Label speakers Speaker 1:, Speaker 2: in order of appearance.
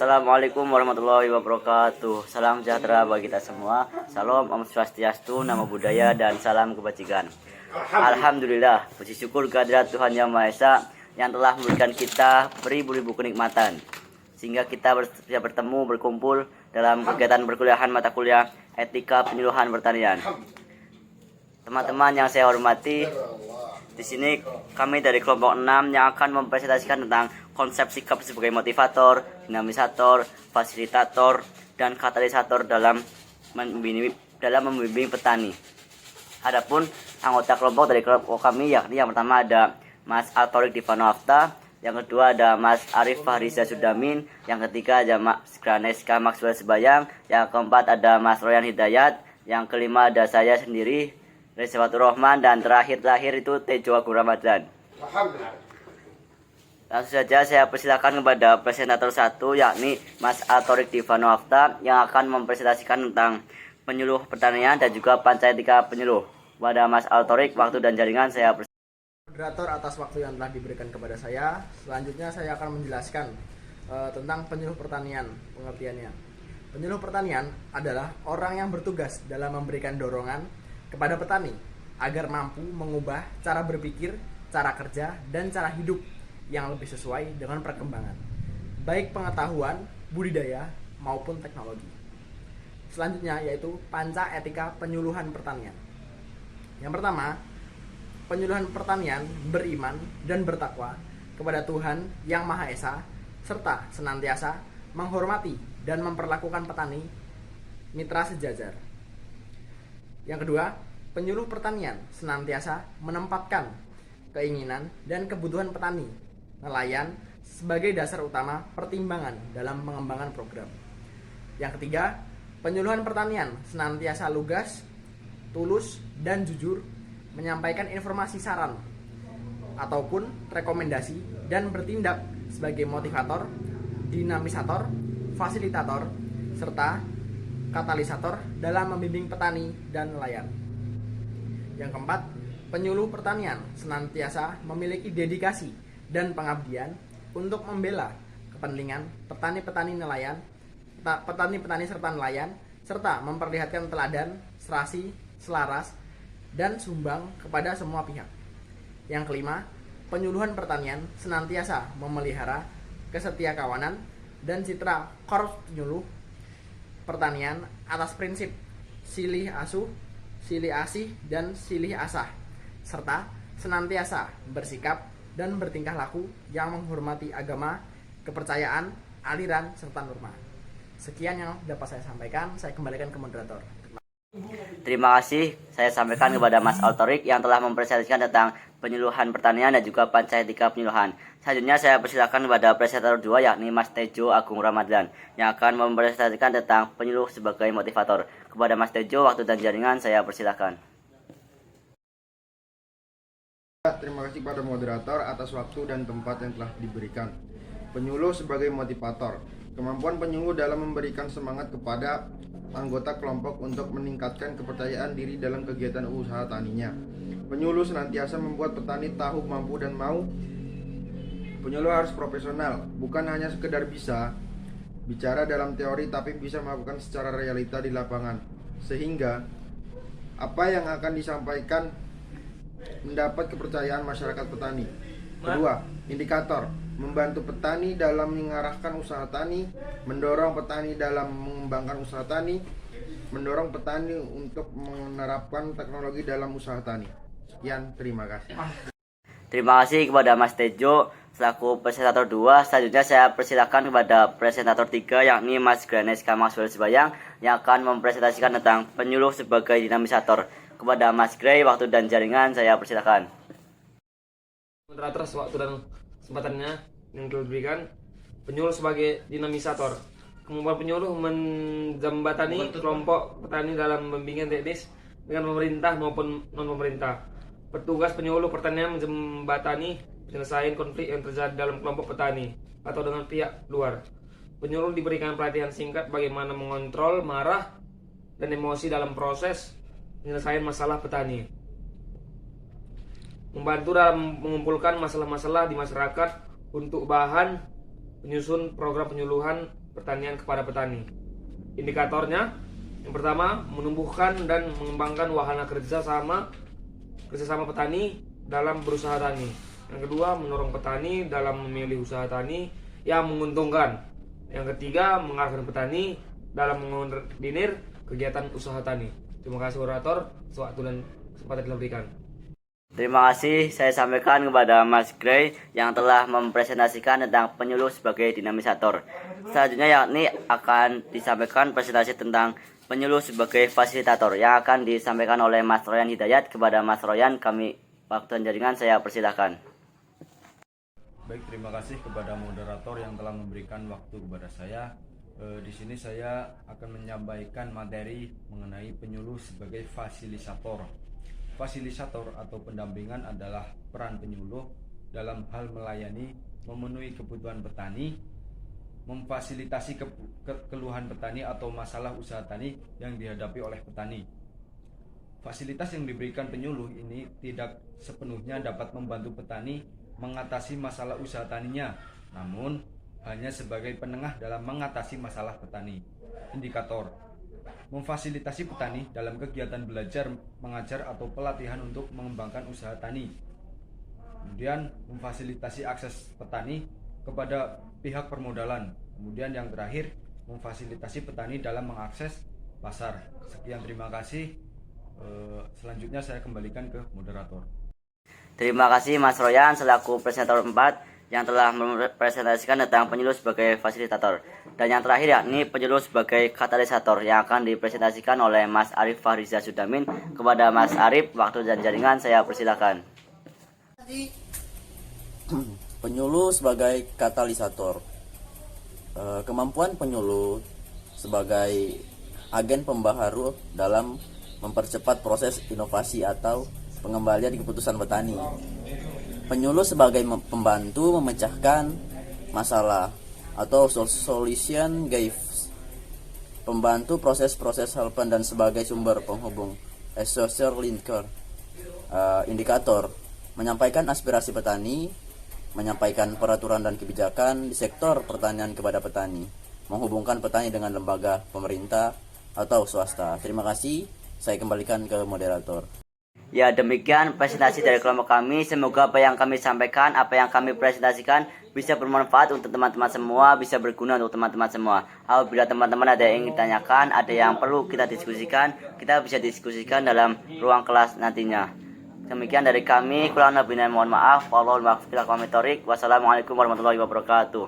Speaker 1: Assalamualaikum warahmatullahi wabarakatuh. Salam sejahtera bagi kita semua. Salam Om Swastiastu, Namo Buddhaya, dan salam kebajikan. Alhamdulillah, puji syukur kehadirat Tuhan Yang Maha Esa yang telah memberikan kita beribu-ribu kenikmatan sehingga kita bisa bertemu, berkumpul dalam kegiatan perkuliahan mata kuliah Etika Penyuluhan Pertanian. Teman-teman yang saya hormati, di sini kami dari kelompok 6 yang akan mempresentasikan tentang konsep sikap sebagai motivator, dinamisator, fasilitator, dan katalisator dalam membimbing petani. Adapun anggota kelompok dari kelompok kami yakni yang pertama ada Mas Altorik Divanowafta, yang kedua ada Mas Arif Fahriza Sudamin, yang ketiga ada Mas Graneska Maxwell Sebayang, yang keempat ada Mas Royan Hidayat, yang kelima ada saya sendiri Rizwatur Rahman, dan terakhir itu Tejo Agung Ramadan. Langsung saja saya persilakan kepada presentator 1 yakni Mas Altorik Divanowafta yang akan mempresentasikan tentang penyuluh pertanian dan juga pancaetika penyuluh. Kepada Mas Altorik, waktu dan jaringan saya
Speaker 2: moderator atas waktu yang telah diberikan kepada saya. Selanjutnya saya akan menjelaskan tentang penyuluh pertanian, pengertiannya. Penyuluh pertanian adalah orang yang bertugas dalam memberikan dorongan kepada petani agar mampu mengubah cara berpikir, cara kerja, dan cara hidup yang lebih sesuai dengan perkembangan, baik pengetahuan, budidaya, maupun teknologi. Selanjutnya yaitu panca etika penyuluhan pertanian. Yang pertama, penyuluhan pertanian beriman dan bertakwa kepada Tuhan Yang Maha Esa, serta senantiasa menghormati dan memperlakukan petani mitra sejajar. Yang kedua, penyuluh pertanian senantiasa menempatkan keinginan dan kebutuhan petani, nelayan sebagai dasar utama pertimbangan dalam mengembangkan program. Yang ketiga, penyuluhan pertanian senantiasa lugas, tulus, dan jujur menyampaikan informasi saran ataupun rekomendasi dan bertindak sebagai motivator, dinamisator, fasilitator, serta katalisator dalam membimbing petani dan nelayan. Yang keempat, penyuluh pertanian senantiasa memiliki dedikasi dan pengabdian untuk membela kepentingan petani-petani serta nelayan, serta memperlihatkan teladan, serasi, selaras, dan sumbang kepada semua pihak. Yang kelima, penyuluhan pertanian senantiasa memelihara kesetiakawanan dan citra korps penyuluh pertanian atas prinsip silih asuh, silih asih, dan silih asah, serta senantiasa bersikap dan bertingkah laku yang menghormati agama, kepercayaan, aliran, serta norma. Sekian yang dapat saya sampaikan, saya kembalikan ke moderator.
Speaker 1: Terima kasih saya sampaikan kepada Mas Altorik yang telah mempresentasikan tentang penyuluhan pertanian dan juga pancaetika penyuluhan. Selanjutnya saya persilakan kepada presentator 2 yakni Mas Tejo Agung Ramadan yang akan mempresentasikan tentang penyuluh sebagai motivator. Kepada Mas Tejo, waktu dan jaringan saya persilakan.
Speaker 3: Terima kasih kepada moderator atas waktu dan tempat yang telah diberikan. Penyuluh sebagai motivator. Kemampuan penyuluh dalam memberikan semangat kepada anggota kelompok untuk meningkatkan kepercayaan diri dalam kegiatan usaha taninya. Penyuluh senantiasa membuat petani tahu, mampu, dan mau. Penyuluh harus profesional, bukan hanya sekedar bisa bicara dalam teori, tapi bisa melakukan secara realita di lapangan, sehingga apa yang akan disampaikan mendapat kepercayaan masyarakat petani. Kedua, indikator, membantu petani dalam mengarahkan usaha tani, mendorong petani dalam mengembangkan usaha tani, mendorong petani untuk menerapkan teknologi dalam usaha tani. Sekian, terima kasih.
Speaker 1: Terima kasih kepada Mas Tejo selaku presentator 2. Selanjutnya saya persilakan kepada presentator 3 yakni Mas Graneska Maxwell Sebayang yang akan mempresentasikan tentang penyuluh sebagai dinamisator. Kepada Mas Gray, waktu dan jaringan saya persilakan.
Speaker 4: Moderator waktu dan kesempatannya yang diberikan. Penyuluh sebagai dinamisator. Kemampuan penyuluh menjembatani kelompok petani dalam pembimbingan teknis dengan pemerintah maupun non-pemerintah. Petugas penyuluh pertanian menjembatani penyelesaian konflik yang terjadi dalam kelompok petani atau dengan pihak luar. Penyuluh diberikan pelatihan singkat bagaimana mengontrol marah dan emosi dalam proses penyelesaian masalah petani. Membantu dalam mengumpulkan masalah-masalah di masyarakat untuk bahan penyusun program penyuluhan pertanian kepada petani. Indikatornya, yang pertama, menumbuhkan dan mengembangkan wahana kerjasama petani dalam berusaha tani. Yang kedua, mendorong petani dalam memilih usaha tani yang menguntungkan. Yang ketiga, mengarahkan petani dalam mengoordinir kegiatan usaha tani. Terima kasih moderator, waktu dan kesempatan telah diberikan.
Speaker 1: Terima kasih saya sampaikan kepada Mas Gray yang telah mempresentasikan tentang penyuluh sebagai dinamisator. Selanjutnya yakni akan disampaikan presentasi tentang penyuluh sebagai fasilitator yang akan disampaikan oleh Mas Royan Hidayat. Kepada Mas Royan, kami waktu dan jaringan saya persilahkan.
Speaker 5: Baik, terima kasih kepada moderator yang telah memberikan waktu kepada saya. Di sini saya akan menyampaikan materi mengenai penyuluh sebagai fasilitator. Fasilitator atau pendampingan adalah peran penyuluh dalam hal melayani, memenuhi kebutuhan petani, memfasilitasi keluhan petani atau masalah usaha tani yang dihadapi oleh petani. Fasilitas yang diberikan penyuluh ini tidak sepenuhnya dapat membantu petani mengatasi masalah usaha taninya, namun hanya sebagai penengah dalam mengatasi masalah petani. Indikator: memfasilitasi petani dalam kegiatan belajar, mengajar atau pelatihan untuk mengembangkan usaha tani. Kemudian memfasilitasi akses petani kepada pihak permodalan. Kemudian yang terakhir, memfasilitasi petani dalam mengakses pasar. Sekian, terima kasih. Selanjutnya saya kembalikan ke moderator.
Speaker 1: Terima kasih Mas Royan selaku presentator 4 yang telah mempresentasikan tentang penyuluh sebagai fasilitator. Dan yang terakhir yakni penyuluh sebagai katalisator yang akan dipresentasikan oleh Mas Arif Fahriza Sudamin. Kepada Mas Arif, waktu dan jaringan saya persilakan.
Speaker 6: Penyuluh sebagai katalisator. Kemampuan penyuluh sebagai agen pembaharu dalam mempercepat proses inovasi atau pengembalian keputusan petani. Penyuluh sebagai pembantu memecahkan masalah atau solution gives, pembantu proses-proses helper dan sebagai sumber penghubung, a social linker. Indikator: menyampaikan aspirasi petani, menyampaikan peraturan dan kebijakan di sektor pertanian kepada petani, menghubungkan petani dengan lembaga pemerintah atau swasta. Terima kasih, saya kembalikan ke moderator.
Speaker 1: Ya, demikian presentasi dari kelompok kami. Semoga apa yang kami sampaikan, apa yang kami presentasikan bisa bermanfaat untuk teman-teman semua, bisa berguna untuk teman-teman semua. Apabila teman-teman ada yang ingin ditanyakan, ada yang perlu kita diskusikan, kita bisa diskusikan dalam ruang kelas nantinya. Demikian dari kami, kurang lebihnya mohon maaf. Wassalamualaikum warahmatullahi wabarakatuh.